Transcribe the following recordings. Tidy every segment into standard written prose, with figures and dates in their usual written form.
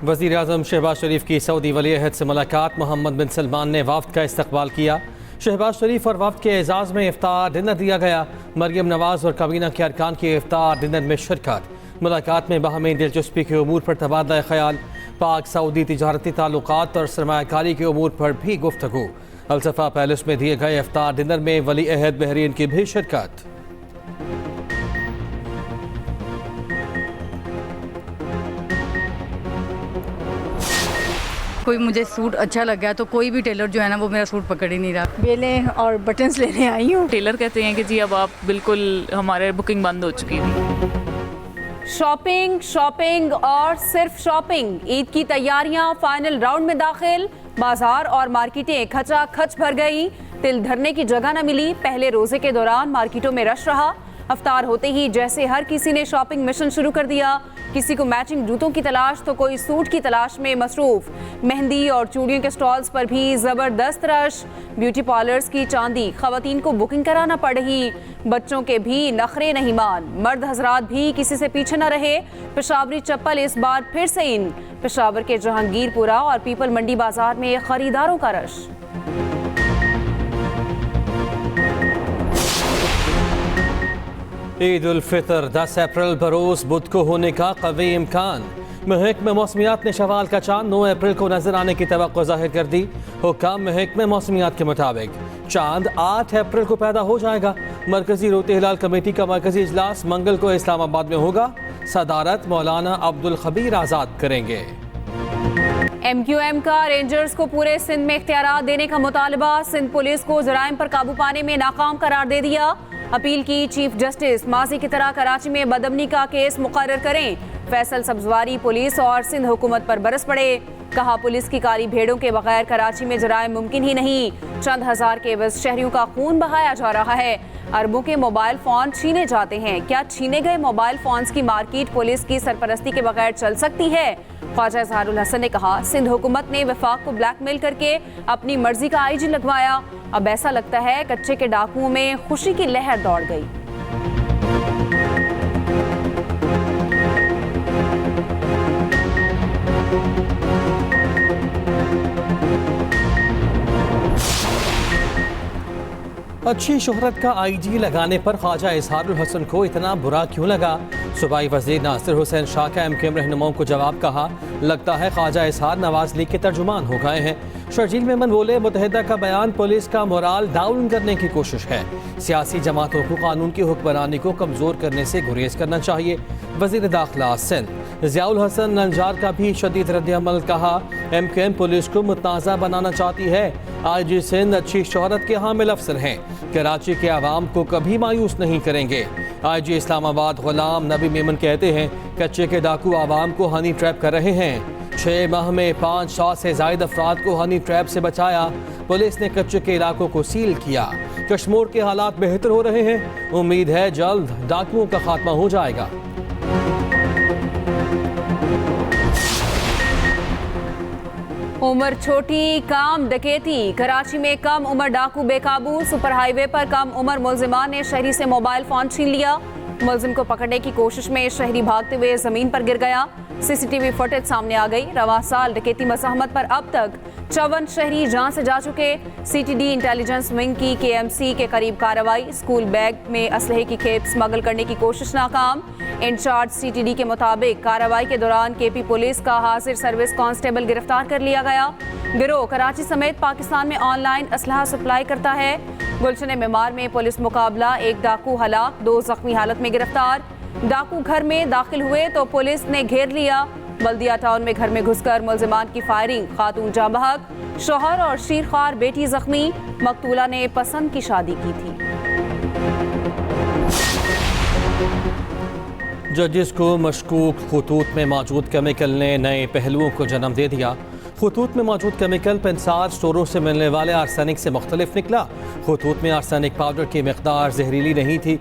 वज़ीर आज़म शहबाज शरीफ की सऊदी वली अहद से मुलाकात। मोहम्मद बिन सलमान ने वफ़द का इस्तकबाल किया। शहबाज शरीफ और वफ़द के एजाज़ में इफ्तार डिनर दिया गया। मरियम नवाज़ और काबीना के अरकान की इफ्तार डिनर में शिरकत। मुलाकात में बाहमी दिलचस्पी के उमूर पर तबादला ख्याल। पाक सऊदी तिजारती ताल्लुकात और सरमायाकारी के उमूर पर भी गुफ्तगू। अलसफा पैलेस में दिए गए इफ्तार डिनर में वली अहद बहरीन की भी शिरकत। कोई मुझे सूट अच्छा लग गया तो कोई भी टेलर जो है ना वो मेरा सूट पकड़ ही नहीं रहा। बेलें और बटन्स लेने आई हूँ। टेलर कहते हैं कि जी अब आप बिल्कुल हमारे बुकिंग बंद हो चुकी थी। शॉपिंग शॉपिंग और सिर्फ शॉपिंग। ईद की तैयारियां फाइनल राउंड में दाखिल। बाजार और मार्केटें खचाखच भर गई। तिल धरने की जगह न मिली। पहले रोजे के दौरान मार्केटों में रश रहा। अफ्तार होते ही जैसे हर किसी ने शॉपिंग मिशन शुरू कर दिया। किसी को मैचिंग जूतों की तलाश तो कोई सूट की तलाश में मसरूफ। मेहंदी और चूड़ियों के स्टॉल्स पर भी जबरदस्त रश। ब्यूटी पार्लर्स की चांदी खवातीन को बुकिंग कराना पड़ रही। बच्चों के भी नखरे नहीं मान। मर्द हजरात भी किसी से पीछे न रहे। पेशावरी चप्पल इस बार फिर से इन। पेशावर के जहांगीरपुरा और पीपल मंडी बाजार में खरीदारों का रश। ईद उल फितर 10 अप्रैल बरोज बुध को होने का कवी इम्कान। महकमे मौसमियात ने शवाल का चांद 9 अप्रैल को नजर आने की तवक्को जाहिर कर दी। हुक्काम महकमे मौसमियात के मुताबिक चांद 8 अप्रैल को पैदा हो जाएगा। मरकजी रोते हिलाल कमेटी का मरकजी इजलास मंगल को इस्लामाबाद में होगा। सदारत मौलाना अब्दुल खबीर आजाद करेंगे। MQM का रेंजर्स को पूरे सिंध में इख्तियारात देने का मुतालबा। सिंध पुलिस को जराइम पर काबू पाने में नाकाम करार दे दिया। अपील की चीफ जस्टिस माजी की तरह कराची में बदअमनी का केस मुकर्रर करें। फैसल सब्जवारी पुलिस और सिंध हुकूमत पर बरस पड़े। कहा पुलिस की काली भेड़ों के बगैर कराची में जराइम मुमकिन ही नहीं। चंद हजार के एवज शहरियों का खून बहाया जा रहा है। अरबों के मोबाइल फोन छीने जाते हैं। क्या छीने गए मोबाइल फोन्स की मार्केट पुलिस की सरपरस्ती के बगैर चल सकती है? ख्वाजा इजहारुल हसन ने कहा सिंध हुकूमत ने वफाक को ब्लैकमेल करके अपनी मर्जी का IG लगवाया। अब ऐसा लगता है कच्चे के डाकुओं में खुशी की लहर दौड़ गई। अच्छी शोहरत का IG लगाने पर ख्वाजा इजहारुल हसन को इतना बुरा क्यों लगा? सूबाई वज़ीर नासिर हुसैन शाह का MQM रहनुमाओं को जवाब। कहा लगता है ख्वाजा इजहार नवाज लीग के तर्जुमान हो गए हैं। शर्जील मेमन बोले मुत्तहिदा का बयान पुलिस का मोराल डाउन करने की कोशिश है। सियासी जमातों को कानून की हुक्मरानी को कमज़ोर करने से गुरेज करना चाहिए। वज़ीर दाखिला सिंध ज़ियाउल हसन नंजार का भी शदीद रद्द-ए-अमल। कहा MQM पुलिस को मुतनाज़ा बनाना चाहती है। IG सिंध अच्छी शोहरत के हामिल अफसर हैं। कराची के आवाम को कभी मायूस नहीं करेंगे। IG इस्लामाबाद गुलाम नबी मेमन कहते हैं कच्चे के डाकू आवाम को हनी ट्रैप कर रहे हैं। 6 माह में 500 से ज्यादा अफराद को हनी ट्रैप से बचाया। पुलिस ने कच्चे के इलाकों को सील किया। कश्मीर के हालात बेहतर हो रहे हैं। उम्मीद है जल्द डाकुओं का खात्मा हो जाएगा। उम्र छोटी काम डकैती। कराची में कम उम्र डाकू बेकाबू। सुपर हाईवे पर कम उम्र मुलजिमान ने शहरी से मोबाइल फोन छीन लिया। मुलजिम को पकड़ने की कोशिश में शहरी भागते हुए जमीन पर गिर गया। CCTV फुटेज सामने आ गई। रवां साल डकैती मज़ाहमत पर अब तक 54 शहरी जान से जा चुके। CTD इंटेलिजेंस विंग की KMC के करीब कार्रवाई। स्कूल बैग में असलहे की खेप स्मगल करने की कोशिश नाकाम। इंचार्ज CTD के मुताबिक कार्रवाई के दौरान KP पुलिस का हाजिर सर्विस कांस्टेबल गिरफ्तार कर लिया गया। गिरोह कराची समेत पाकिस्तान में ऑनलाइन असलहा सप्लाई करता है। गुलशन मेमार में पुलिस मुकाबला। एक डाकू हलाक, 2 जख्मी हालत में गिरफ्तार। डाकू घर में दाखिल हुए तो पुलिस ने घेर लिया। बल्दिया टाउन में घर में घुसकर मुलजिमान की फायरिंग। खातून जाँ बहक, शोहर और शीरखार बेटी जख्मी। मकतूला ने पसंद की शादी की थी। जजेस को मशकूक खतूत में मौजूद केमिकल ने नए पहलुओं को जन्म दे दिया। खतूत में मौजूद केमिकल पेंसार स्टोरों से मिलने वाले आर्सेनिक से मुख्तलिफ निकला। खतूत में आर्सेनिक पाउडर की मिकदार जहरीली नहीं थी।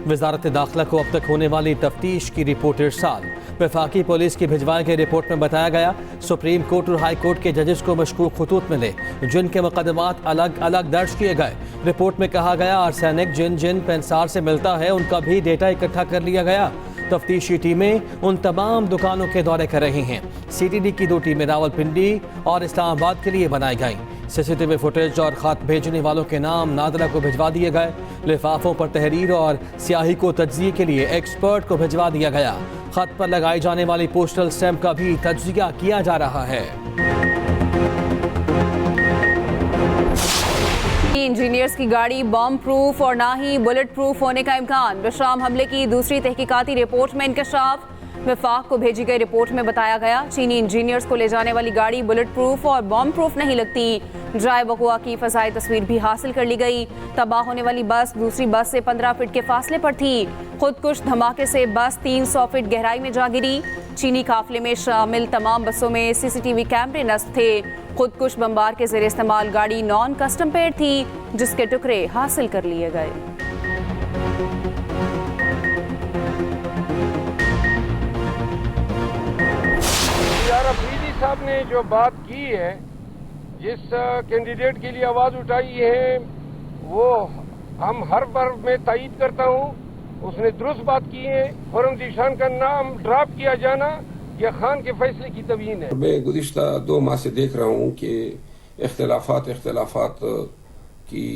वजारत दाखिला को अब तक होने वाली तफ्तीश की रिपोर्ट इरसाल। वफाकी पुलिस की भिजवाई गई रिपोर्ट में बताया गया सुप्रीम कोर्ट और हाई कोर्ट के जजेस को मशकूक खतूत मिले जिनके मुकदमात अलग अलग दर्ज किए गए। रिपोर्ट में कहा गया आर्सेनिक जिन जिन पेंसार से मिलता है उनका भी डेटा इकट्ठा कर लिया गया। तफ्तीशी टीमें उन तमाम दुकानों के दौरे कर रही हैं। CTD की 2 टीमें रावलपिंडी और इस्लामाबाद के लिए बनाई गई। CCTV फुटेज और खत भेजने वालों के नाम नादरा को भिजवा दिए गए। लिफाफों पर तहरीर और स्याही को तज्जिए के लिए एक्सपर्ट को भिजवा दिया गया। खत पर लगाई जाने वाली पोस्टल स्टैंप का भी तज्जिया किया जा रहा है। इंजीनियर्स की गाड़ी बॉम्ब प्रूफ और ना ही बुलेट प्रूफ होने का इम्कान। विश्राम हमले की दूसरी तहकीकाती रिपोर्ट में इंकशाफ। वफाक को भेजी गई रिपोर्ट में बताया गया चीनी इंजीनियर्स को ले जाने वाली गाड़ी बुलेट प्रूफ और बॉम्ब प्रूफ नहीं लगती। ड्राई बकुआ की फसाई तस्वीर भी हासिल कर ली गई। तबाह होने वाली बस दूसरी बस से 15 फीट के फासले पर थी। खुदकुश धमाके से बस 300 फीट गहराई में जा गिरी। चीनी काफिले में शामिल तमाम बसों में CCTV कैमरे नस्ब थे। खुदकुश बमबार के ज़रिए इस्तेमाल गाड़ी नॉन कस्टम पेड थी, जिसके टुकड़े हासिल कर लिए गए। अफरीदी साहब ने जो बात की है, जिस कैंडिडेट के लिए आवाज़ उठाई है, वो हम हर बार में तायीद करता हूँ। उसने दुरुस्त बात की है। खुर्रम ज़ीशान का नाम ड्रॉप किया जाना यह खान के फैसले की तवीन है। मैं गुज़िश्ता 2 माह से देख रहा हूँ कि इख्तलाफात की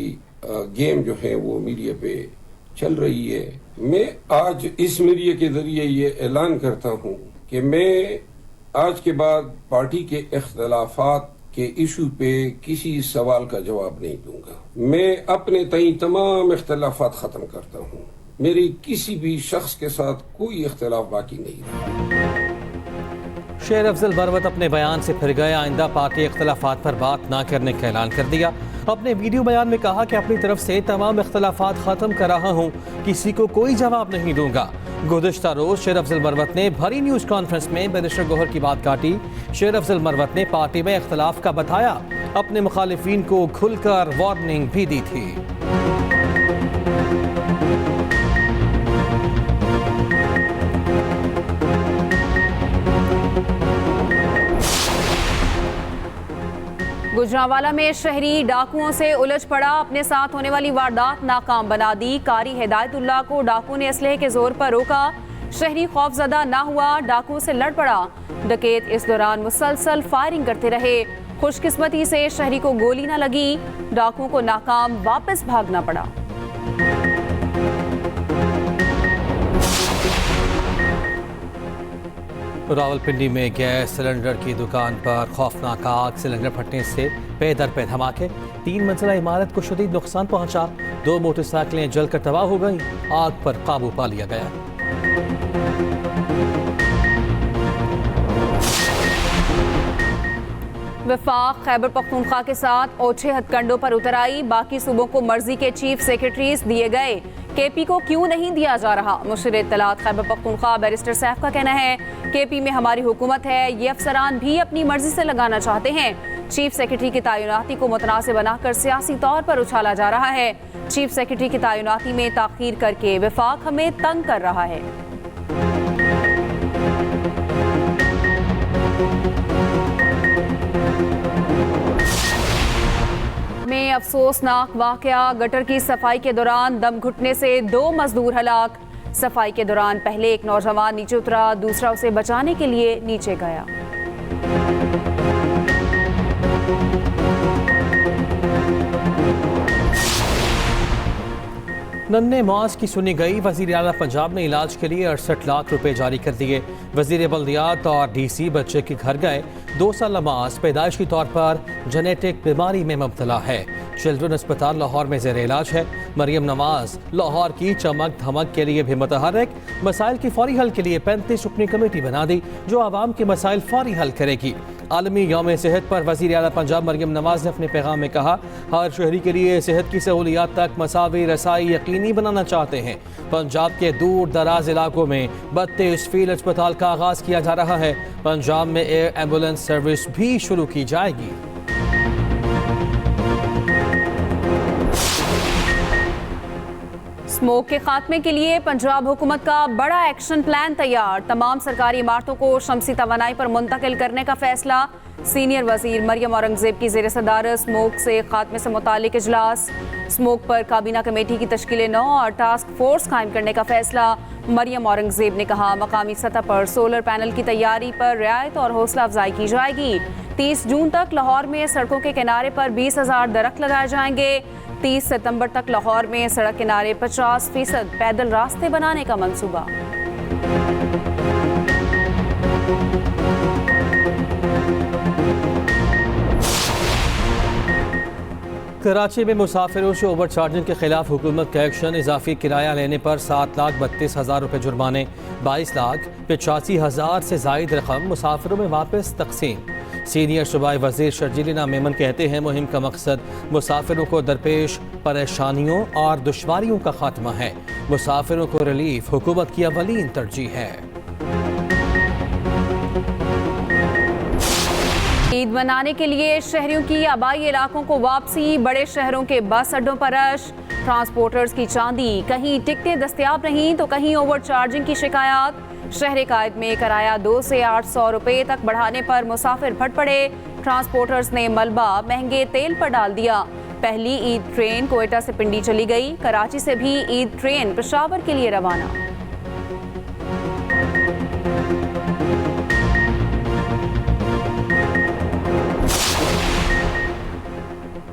गेम जो है वो मीडिया पे चल रही है। मैं आज इस मीडिया के जरिए ये ऐलान करता हूँ कि मैं आज के बाद पार्टी के इख्तलाफात के इशू पे किसी सवाल का जवाब नहीं दूंगा। मैं अपने तई तमाम इख्तलाफात खत्म करता हूँ। मेरी किसी भी शख्स के साथ कोई इख्तलाफ बाकी नहीं रहा। शेर अफजल बरवत अपने बयान से फिर गए। आइंदा पार्टी इख्तलाफात पर बात ना करने का ऐलान कर दिया। अपने वीडियो बयान में कहा कि अपनी तरफ से तमाम इख्तलाफात ख़त्म कर रहा हूँ, किसी को कोई जवाब नहीं दूंगा। गुज़िश्ता रोज़ शेर अफजल बरवत ने भरी न्यूज़ कॉन्फ्रेंस में बैरिस्टर गौहर की बात काटी। शेर अफजल बरवत ने पार्टी में इख्तलाफ का बताया, अपने मुखालिफिन को खुलकर वार्निंग भी दी थी। गुजरांवाला में शहरी डाकुओं से उलझ पड़ा। अपने साथ होने वाली वारदात नाकाम बना दी। कारी हिदायतुल्लाह को डाकू ने असलहे के जोर पर रोका। शहरी खौफजदा ना हुआ, डाकुओं से लड़ पड़ा। डकैत इस दौरान मुसलसल फायरिंग करते रहे। खुशकिस्मती से शहरी को गोली ना लगी। डाकुओं को नाकाम वापस भागना पड़ा। रावलपिंडी में गैस सिलेंडर की दुकान पर खौफनाक आग। सिलेंडर फटने से पे दर पे धमाके। 3 मंजिला इमारत को शदीद नुकसान पहुंचा। 2 मोटरसाइकिलें जलकर तबाह हो गईं। आग पर काबू पा लिया गया। वफाक खैबर पख्तूनख्वा के साथ ओछे हथकंडों पर उतर आई। बाकी सूबों को मर्जी के चीफ सेक्रेटरीज दिए गए। KP को क्यों नहीं दिया जा रहा? मुशीर इत्तलात खैबर पख्तूनख्वा बैरिस्टर सैफ का कहना है, KP में हमारी हुकूमत है, ये अफसरान भी अपनी मर्जी से लगाना चाहते हैं। चीफ सेक्रेटरी की तैनाती को मुतनाज़िर बनाकर सियासी तौर पर उछाला जा रहा है। चीफ सेक्रेटरी की तैनाती में ताख़ीर करके वफाक हमें तंग कर रहा है। में अफसोसनाक वाकया। गटर की सफाई के दौरान दम घुटने से 2 मजदूर हलाक। सफाई के दौरान पहले एक नौजवान नीचे उतरा, दूसरा उसे बचाने के लिए नीचे गया। नन्हे मौज की सुनी गई। वज़ीर आला पंजाब ने इलाज के लिए 68 लाख रुपए जारी कर दिए। वज़ीर बल्दियात और DC बच्चे के घर गए। 2 साल नमाज पैदाइशी तौर पर जेनेटिक बीमारी में मुब्तला है। चिल्ड्रन अस्पताल लाहौर में ज़ेर इलाज है। मरियम नवाज लाहौर की चमक धमक के लिए भी मुतहर्रिक। मसाइल की फौरी हल के लिए 35 रुकनी कमेटी बना दी, जो आवाम के मसाइल फौरी हल करेगी। आलमी यौम सेहत पर वज़ीर आला पंजाब मरियम नवाज ने अपने पैगाम में कहा, हर शहरी के लिए सेहत की सहूलियात तक मसावी रसाई यकीनी बनाना चाहते हैं। पंजाब के दूर दराज इलाकों में 32 फील्ड अस्पताल का आगाज़ किया जा रहा है। पंजाब में एयर एम्बुलेंस सर्विस भी शुरू की जाएगी। स्मोक के खात्मे के लिए पंजाब हुकूमत का बड़ा एक्शन प्लान तैयार। तमाम सरकारी इमारतों को शमसी तवानाई पर मुंतकिल करने का फैसला। सीनियर वजीर मरियम औरंगजेब की ज़ेर सदारत स्मोक से खात्मे से मुतालिक इजलास। स्मोक पर काबीना कमेटी की तश्कील 9 और टास्क फोर्स कायम करने का फैसला। मरियम औरंगजेब ने कहा, मकामी सतह पर सोलर पैनल की तैयारी पर रियायत और हौसला अफजाई की जाएगी। 30 जून तक लाहौर में सड़कों के किनारे पर 20,000 दरख्त लगाए जाएंगे। 30 सितंबर तक लाहौर में सड़क किनारे 50% पैदल रास्ते बनाने का मंसूबा। कराची में मुसाफिरों से ओवर चार्जिंग के खिलाफ हुकूमत का एक्शन। इजाफी किराया लेने पर 7,32,000 रुपये जुर्माने, 22,85,000 से जायद रकम मुसाफिरों में वापस तकसीम। सीनियर सूबाई वजीर शर्जीलिना मेमन कहते हैं, मुहिम का मकसद मुसाफिरों को दरपेश परेशानियों और दुश्वारियों का खात्मा है। मुसाफिरों को रिलीफ हुकूमत की अवलीन तरजीह है। ईद मनाने के लिए शहरियों की आबाई इलाकों को वापसी। बड़े शहरों के बस अड्डों पर रश। ट्रांसपोर्टर्स की चांदी, कहीं टिकटें दस्तयाब नहीं तो कहीं ओवर चार्जिंग की शिकायत। शहर कायद में किराया 200 से 800 रुपये तक बढ़ाने पर मुसाफिर फट पड़े। ट्रांसपोर्टर्स ने मलबा महंगे तेल पर डाल दिया। पहली ईद ट्रेन कोयटा से पिंडी चली गई। कराची से भी ईद ट्रेन पेशावर के लिए रवाना।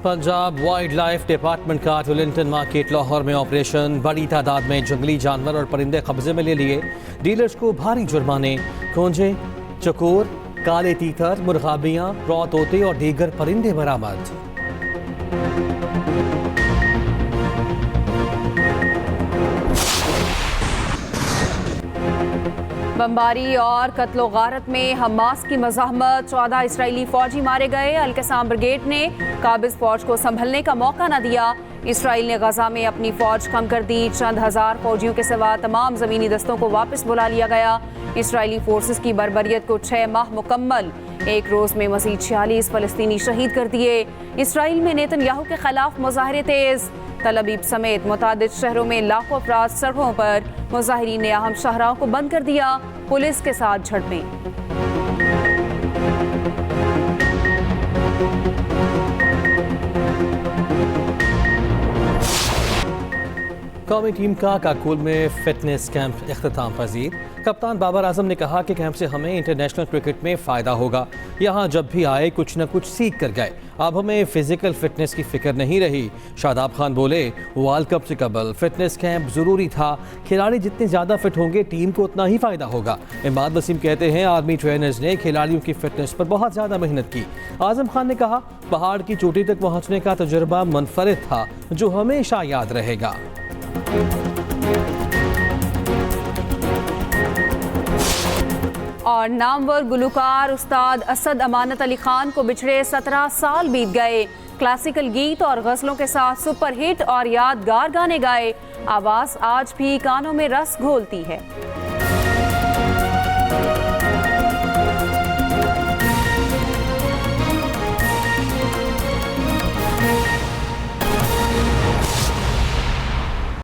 पंजाब वाइल्ड लाइफ डिपार्टमेंट का टुलिंगटन मार्केट लाहौर में ऑपरेशन। बड़ी तादाद में जंगली जानवर और परिंदे कब्जे में ले लिए। डीलर्स को भारी जुर्माने। खोंजे, चकोर, काले तीतर, मुर्गाबियां, रॉ तोते और दीगर परिंदे बरामद। बमबारी और कत्लो गारत में हमास की मज़ाहमत। 14 इसराइली फौजी मारे गए। अल-कसाम ब्रिगेड ने काबिज फौज को संभलने का मौका न दिया। इसराइल ने गजा में अपनी फौज कम कर दी। चंद हजार फौजियों के सिवा तमाम ज़मीनी दस्तों को वापस बुला लिया गया। इसराइली फोर्सेस की बर्बरियत को 6 माह मुकम्मल। एक रोज़ में मज़ीद 46 फ़लस्तीनी शहीद कर दिए। इसराइल में नेतन्याहू के खिलाफ मुजाहरे तेज़। तल अबीब समेत मुतादिद शहरों में लाखों अफराद सड़कों पर। मुजाहिरीन ने अहम शाहराहों को बंद कर दिया। पुलिस के साथ झड़पें। कौमी टीम का काकुल में फिटनेस कैंप इख्तिताम पजीर। कप्तान बाबर आजम ने कहा कि कैंप से हमें इंटरनेशनल क्रिकेट में फ़ायदा होगा। यहाँ जब भी आए कुछ न कुछ सीख कर गए। अब हमें फिजिकल फिटनेस की फिक्र नहीं रही। शादाब खान बोले, वर्ल्ड कप से कबल फिटनेस कैंप ज़रूरी था। खिलाड़ी जितने ज़्यादा फिट होंगे टीम को उतना ही फ़ायदा होगा। इमाद वसीम कहते हैं, आर्मी ट्रेनर्स ने खिलाड़ियों की फिटनेस पर बहुत ज़्यादा मेहनत की। आजम खान ने कहा, पहाड़ की चोटी तक पहुँचने का तजुर्बा मुनफरिद था जो हमेशा याद रहेगा। और नामवर गुलकार उस्ताद असद अमानत अली खान को बिछड़े 17 साल बीत गए। क्लासिकल गीत और गज़लों के साथ सुपरहिट और यादगार गाने गाए। आवाज़ आज भी कानों में रस घोलती है।